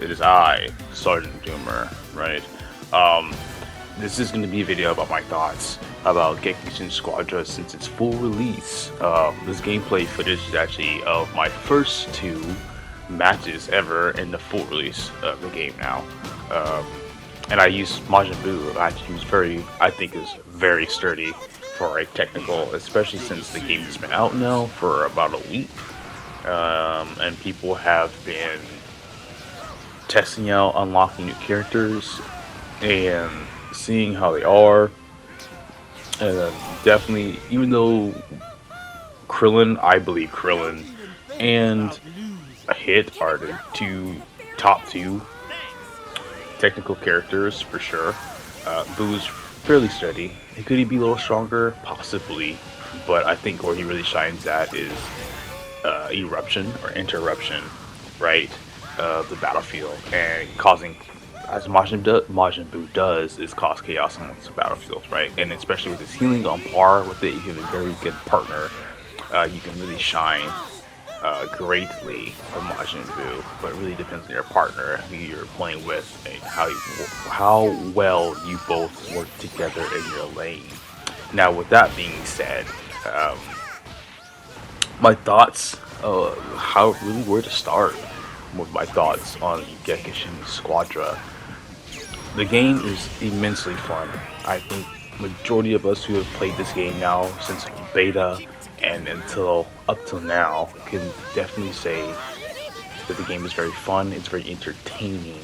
it is I, Sergeant Doomer, right? Um, this is going to be a video about my thoughts about Gekishin Squadra since its full release. This gameplay footage is actually of my first two matches ever in the full release of the game now. Um, and I used Majin Buu, who's I think is very sturdy for a technical, especially since the game has been out now for about a week. And people have been testing out unlocking new characters and seeing how they are. And definitely, even though I believe Krillin and a Hit are the top two technical characters for sure. Boo's fairly steady. Could he be a little stronger? Possibly. But I think where he really shines at is eruption or interruption, right? The battlefield and causing, as Majin Buu does, is cause chaos amongst the battlefields, right? And especially with his healing on par with it, you have a very good partner. You can really shine greatly with Majin Buu, but it really depends on your partner, who you're playing with, and how well you both work together in your lane. Now, with that being said, my thoughts, how really where to start with my thoughts on Gekishin Squadra. The game is immensely fun. I think majority of us who have played this game now since beta and up till now can definitely say that the game is very fun. It's very entertaining,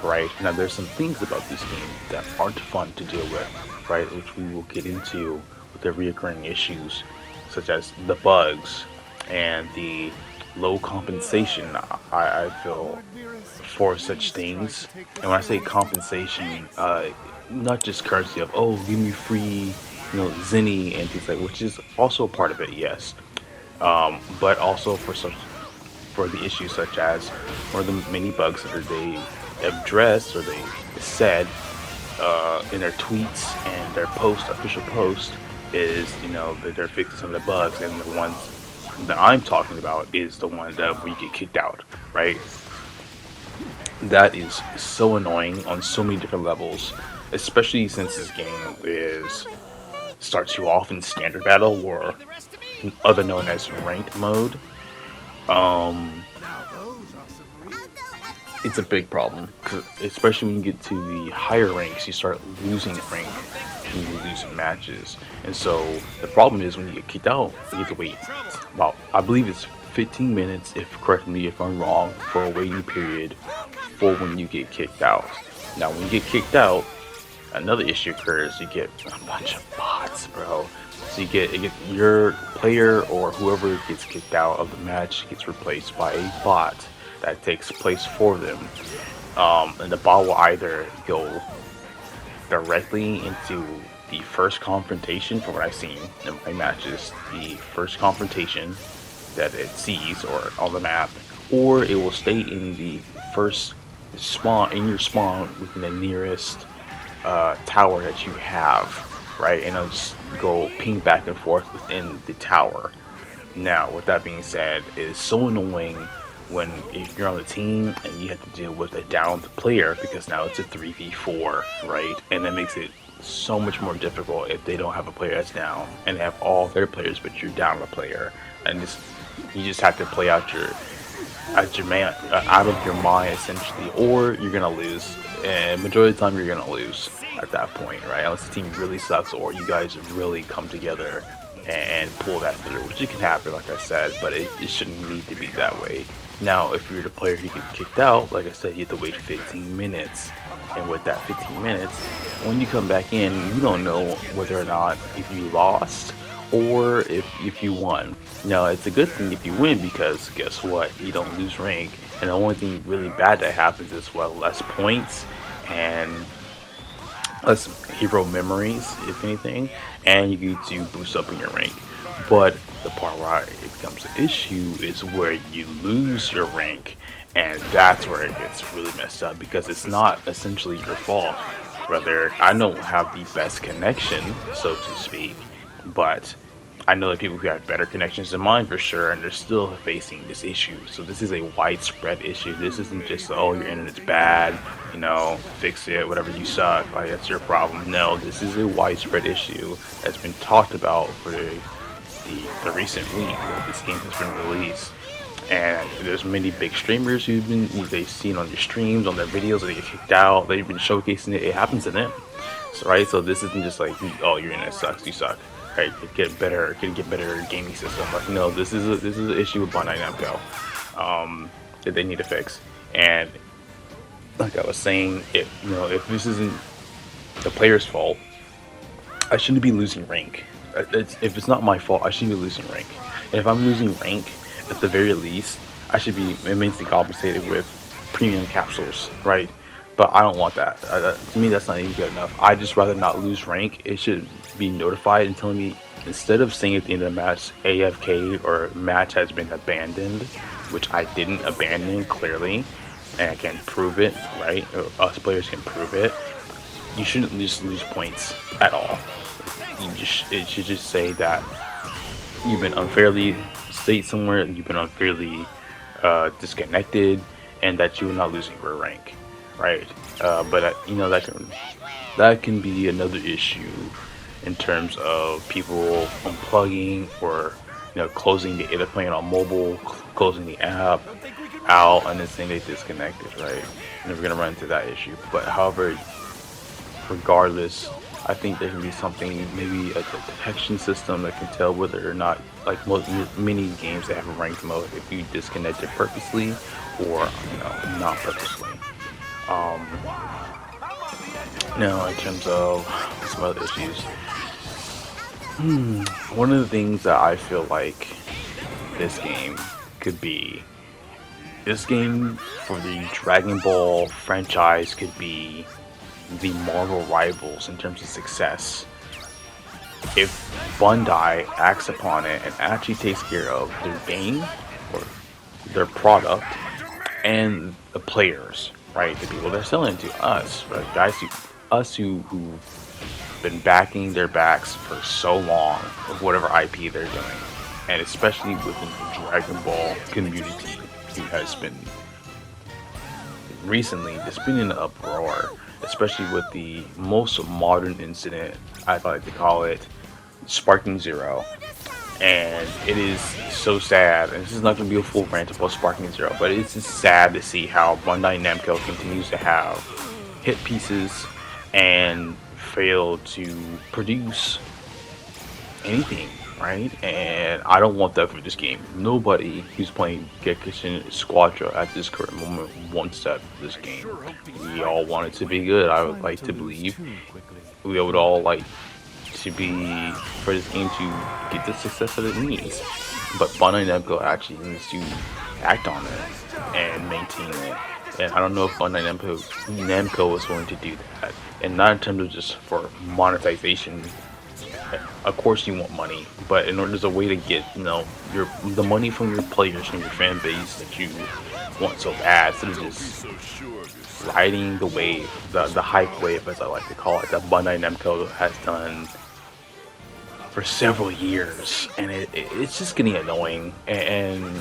right? Now there's some things about this game that aren't fun to deal with, right? Which we will get into with the reoccurring issues, such as the bugs and the low compensation. I feel for such things, and when I say compensation, not just currency of give me free, zenny and things like, which is also a part of it, yes, but also for the issues such as one of the many bugs that they addressed or they said in their tweets and their official post is that they're fixing some of the bugs, and the ones that I'm talking about is the one that we get kicked out, right? That is so annoying on so many different levels, especially since this game starts you off in standard battle, or other known as ranked mode. Um, it's a big problem, especially when you get to the higher ranks, you start losing rank when you lose matches. And so the problem is when you get kicked out, you have to wait about, I believe it's 15 minutes, correct me if I'm wrong, for a waiting period for when you get kicked out. Now, when you get kicked out, another issue occurs. You get a bunch of bots, bro. So you get your player or whoever gets kicked out of the match gets replaced by a bot that takes place for them. And the bot will either go directly into the first confrontation, from what I've seen in my matches, the first confrontation that it sees or on the map, or it will stay in the first in your spawn within the nearest tower that you have, right? And it'll just go ping back and forth within the tower. Now, with that being said, it's so annoying if you're on the team and you have to deal with a downed player, because now it's a 3v4, right? And that makes it so much more difficult if they don't have a player that's down and have all their players, but you're down a player, and you just have to play out out of your mind essentially, or you're gonna lose. And majority of the time, you're gonna lose at that point, right? Unless the team really sucks or you guys really come together and pull that through, which it can happen, like I said, but it shouldn't need to be that way. Now, if you're the player who gets kicked out, like I said, you have to wait 15 minutes. And with that 15 minutes, when you come back in, you don't know whether or not if you lost or if you won. Now, it's a good thing if you win, because guess what? You don't lose rank. And the only thing really bad that happens is, less points and less hero memories, if anything, and you get to boost up in your rank. But the part where it becomes an issue is where you lose your rank, and that's where it gets really messed up, because it's not essentially your fault. Rather, I don't have the best connection, so to speak, but I know that people who have better connections than mine for sure, and they're still facing this issue. So this is a widespread issue. This isn't just, oh, your internet's bad, you know, fix it, whatever, you suck, like that's your problem. No, this is a widespread issue that's been talked about for the recent week that this game has been released. And there's many big streamers they've seen on their streams, on their videos, they get kicked out, they've been showcasing it. It happens to them. So, right? So this isn't just like, oh, your internet sucks, you suck. Right, get better gaming system. Like, no, this is an issue with Bandai Namco that they need to fix. And like I was saying, if this isn't the player's fault, I shouldn't be losing rank. If it's not my fault, I shouldn't be losing rank. And if I'm losing rank, at the very least, I should be immensely compensated with premium capsules, right? But I don't want that. To me, that's not even good enough. I just rather not lose rank. It should be notified and telling me, instead of saying at the end of the match, AFK or match has been abandoned, which I didn't abandon clearly, and I can prove it, right? Or us players can prove it. You shouldn't just lose points at all. It should just say that you've been unfairly somewhere, you've been unfairly disconnected, and that you are not losing your rank. Right, but that can be another issue in terms of people unplugging or closing the either playing on mobile, closing the app out, and then saying they disconnected. Right, and we're gonna run into that issue. But however, regardless, I think there can be something, maybe a detection system that can tell whether or not, like many games that have a ranked mode, if you disconnect it purposely or not purposely. Now, in terms of some other issues, one of the things that I feel like this game could be, this game for the Dragon Ball franchise could be the Marvel rivals in terms of success. If Bandai acts upon it and actually takes care of their game or their product and the players, right, the people they're selling to, us, right, guys who've been backing their backs for so long of whatever IP they're doing, and especially within the Dragon Ball community, who has been recently just been in an uproar, especially with the most modern incident, I like to call it, Sparking Zero. And it is so sad, and this is not going to be a full rant about Sparking Zero, but it's just sad to see how Bandai Namco continues to have hit pieces and fail to produce anything, right? And I don't want that for this game. Nobody who's playing Gekishin Squadra at this current moment wants that for this game. We all want it to be good. I would like to believe we would all like to be for this game to get the success that it needs, but Bandai Namco actually needs to act on it and maintain it. And I don't know if Bandai Namco is going to do that, and not in terms of just for monetization. Of course you want money, but in order, there's a way to get the money from your players, from your fan base that you want so bad, instead of just riding the wave, the hype wave, as I like to call it, that Bandai Namco has done for several years, and it's just getting annoying. And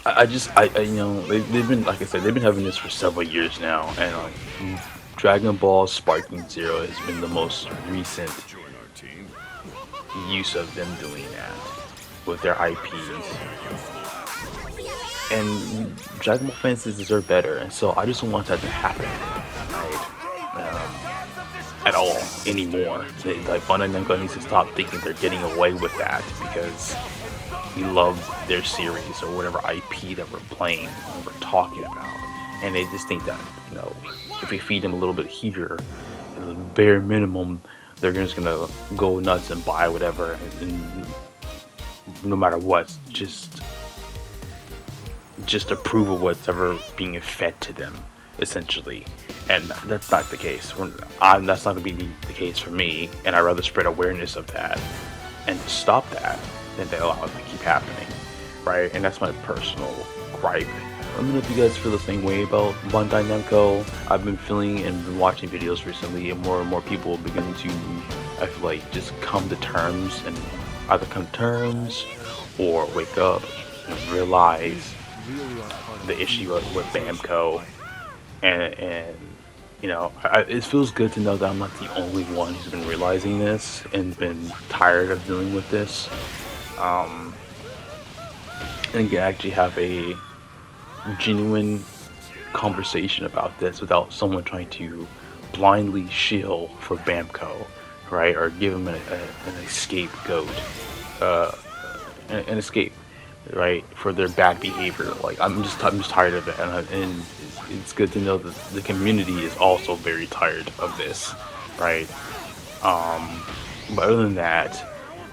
they've been, like I said, they've been having this for several years now, and like Dragon Ball Sparking Zero has been the most recent use of them doing that with their IPs. And Dragon Ball fans deserve better, and so I just don't want that to happen, right? At all anymore. Like Bandai Namco needs to stop thinking they're getting away with that because we love their series or whatever IP that we're playing and we're talking about, and they just think that if we feed them a little bit here, at the bare minimum, they're just gonna go nuts and buy whatever, and no matter what, just approve of whatever being fed to them, essentially. And that's not the case. That's not going to be the case for me, and I'd rather spread awareness of that and stop that than to allow it to keep happening, right? And that's my personal gripe. Let me know if you guys feel the same way about Bandai Namco. I've been feeling and been watching videos recently, and more people beginning to, I feel like, just come to terms and either come to terms or wake up and realize the issue with Bamco, and it feels good to know that I'm not the only one who's been realizing this and been tired of dealing with this. Um, and you can actually have a genuine conversation about this without someone trying to blindly shill for Bamco, right? Or give him an scapegoat, uh, an escape, right, for their bad behavior. Like I'm just tired of it, and it's good to know that the community is also very tired of this, right? Um, but other than that,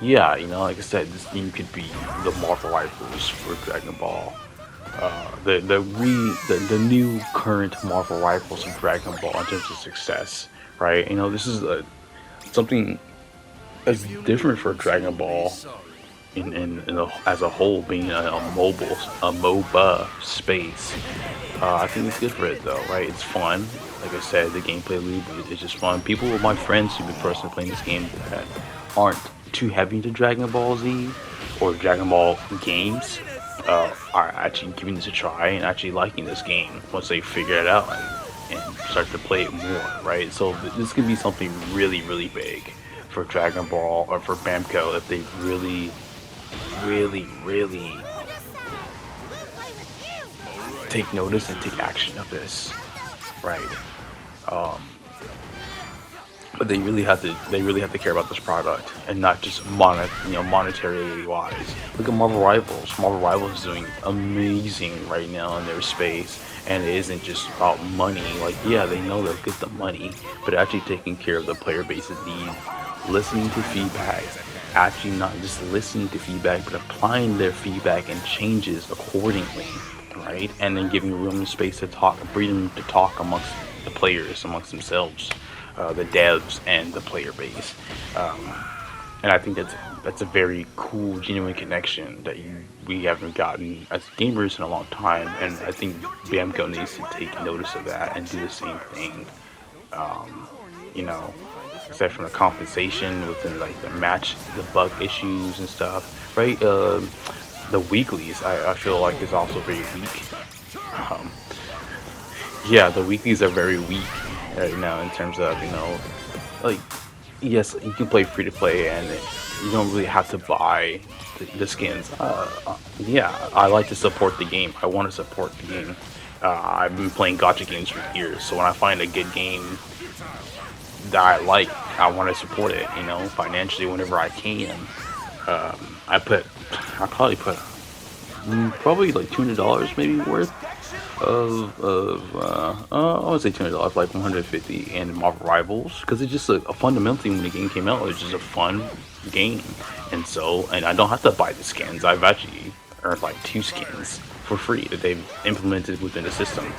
yeah, like I said, this game could be the Marvel rivals for Dragon Ball. The new current Marvel rivals of Dragon Ball in terms of success, right? This is something that's different for Dragon Ball as a whole, being a MOBA space. I think it's good for it though, right? It's fun. Like I said, the gameplay loop is just fun. People, my friends who've been personally playing this game that aren't too heavy into Dragon Ball Z or Dragon Ball games, are actually giving this a try and actually liking this game once they figure it out and start to play it more, right? So this could be something really, really big for Dragon Ball or for Bamco if they really, really, really take notice and take action of this, right? Um, but they really have to care about this product and not just monetarily wise. Look at Marvel Rivals. Marvel Rivals is doing amazing right now in their space, and it isn't just about money. Like, yeah, they know they'll get the money, but actually taking care of the player base's needs, listening to feedback, actually not just listening to feedback, but applying their feedback and changes accordingly, right? And then giving room and space to talk, freedom to talk amongst the players, amongst themselves, the devs and the player base. Um, and I think that's a very cool, genuine connection that we haven't gotten as gamers in a long time. And I think Bamco needs to take notice of that and do the same thing. Um, you know, Except from the compensation within like the bug issues and stuff, right? The weeklies I feel like is also very weak. Um, yeah, the weeklies are very weak right now in terms of like, yes, you can play free to play and you don't really have to buy the skins. Yeah, I like to support the game. I want to support the game. I've been playing gacha games for years, so when I find a good game that I like, I want to support it, financially whenever I can. I probably put probably like $200 maybe worth I would say $200, like 150 in Marvel Rivals, because it's just a fundamentally, when the game came out, it was just a fun game, and I don't have to buy the skins. I've actually earned like 2 skins for free that they've implemented within the system.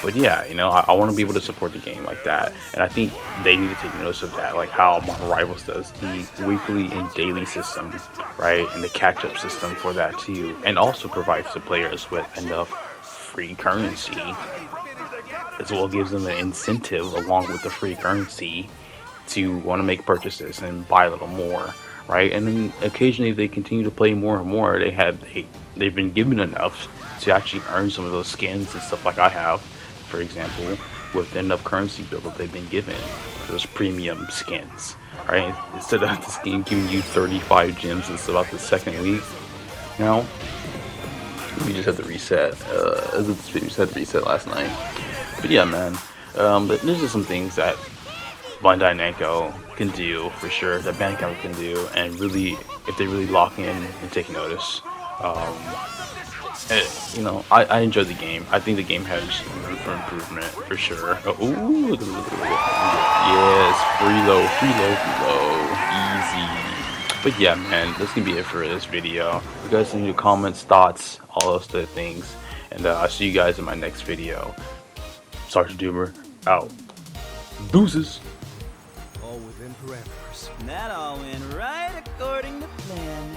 But yeah, I want to be able to support the game like that, and I think they need to take notice of that, like how Marvel Rivals does the weekly and daily system, right, and the catch-up system for that too, and also provides the players with enough free currency, as well gives them an incentive along with the free currency to want to make purchases and buy a little more, right? And then occasionally they continue to play more and more. They've been given enough to actually earn some of those skins and stuff, like I have, for example, with enough currency build that they've been given for those premium skins, right? Instead of this game giving you 35 gems in about the second week, we just had to reset. We just had to reset last night. But yeah, man. But there's just some things that Bandai Namco can do for sure, that Bandcamp can do, and really, if they really lock in and take notice. I enjoy the game. I think the game has room for improvement for sure. Ooh, yes, free low, easy. But yeah, man, that's gonna be it for this video. You guys leave your comments, thoughts, all those other things, and I'll see you guys in my next video. Sergeant Doomer out. Deuces. All within parameters. That all went right according to plan.